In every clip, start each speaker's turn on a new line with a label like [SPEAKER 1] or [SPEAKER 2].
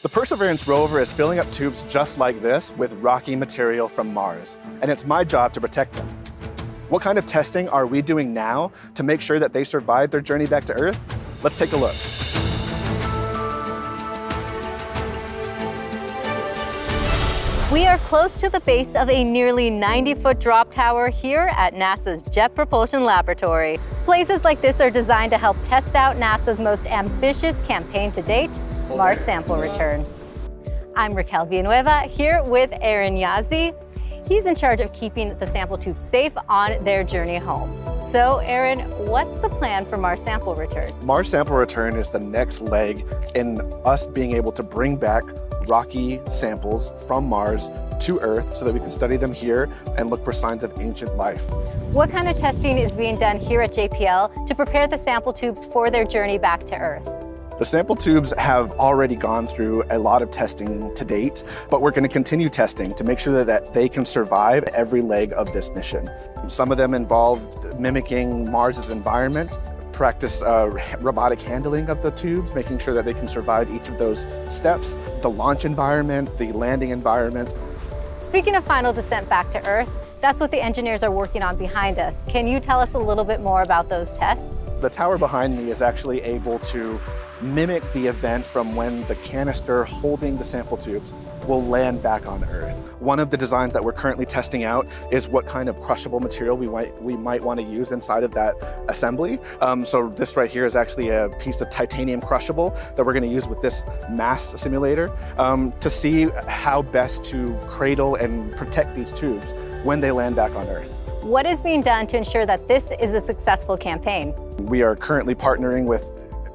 [SPEAKER 1] The Perseverance rover is filling up tubes just like this with rocky material from Mars, and it's my job to protect them. What kind of testing are we doing now to make sure that they survive their journey back to Earth? Let's take a look.
[SPEAKER 2] We are close to the base of a nearly 90-foot drop tower here at NASA's Jet Propulsion Laboratory. Places like this are designed to help test out NASA's most ambitious campaign to date, Mars sample return. I'm Raquel Villanueva here with Aaron Yazzie. He's in charge of keeping the sample tubes safe on their journey home. So, Aaron, what's the plan for Mars sample return?
[SPEAKER 1] Mars sample return is the next leg in us being able to bring back rocky samples from Mars to Earth so that we can study them here and look for signs of ancient life.
[SPEAKER 2] What kind of testing is being done here at JPL to prepare the sample tubes for their journey back to Earth?
[SPEAKER 1] The sample tubes have already gone through a lot of testing to date, but we're going to continue testing to make sure that they can survive every leg of this mission. Some of them involved mimicking Mars's environment, practice robotic handling of the tubes, making sure that they can survive each of those steps, the launch environment, the landing environment.
[SPEAKER 2] Speaking of final descent back to Earth, that's what the engineers are working on behind us. Can you tell us a little bit more about those tests?
[SPEAKER 1] The tower behind me is actually able to mimic the event from when the canister holding the sample tubes will land back on Earth. One of the designs that we're currently testing out is what kind of crushable material we might want to use inside of that assembly. So this right here is actually a piece of titanium crushable that we're going to use with this mass simulator to see how best to cradle and protect these tubes when they land back on Earth.
[SPEAKER 2] What is being done to ensure that this is a successful campaign?
[SPEAKER 1] We are currently partnering with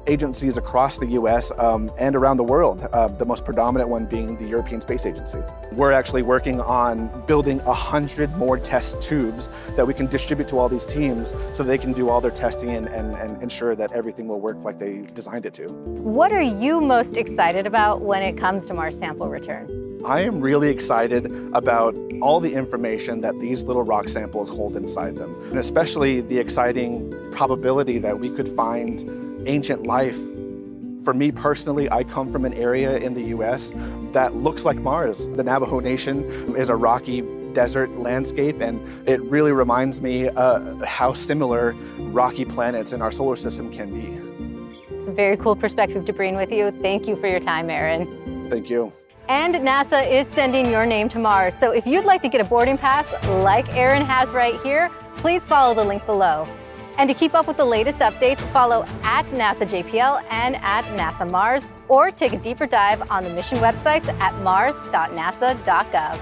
[SPEAKER 1] agencies across the US and around the world, the most predominant one being the European Space Agency. We're actually working on building 100 more test tubes that we can distribute to all these teams so they can do all their testing and ensure that everything will work like they designed it to.
[SPEAKER 2] What are you most excited about when it comes to Mars sample return?
[SPEAKER 1] I am really excited about all the information that these little rock samples hold inside them, and especially the exciting probability that we could find ancient life. For me personally, I come from an area in the US that looks like Mars. The Navajo Nation is a rocky desert landscape, and it really reminds me how similar rocky planets in our solar system can be.
[SPEAKER 2] It's a very cool perspective to bring with you. Thank you for your time, Aaron.
[SPEAKER 1] Thank you.
[SPEAKER 2] And NASA is sending your name to Mars. So if you'd like to get a boarding pass like Aaron has right here, please follow the link below. And to keep up with the latest updates, follow at NASA JPL and at NASA Mars, or take a deeper dive on the mission websites at mars.nasa.gov.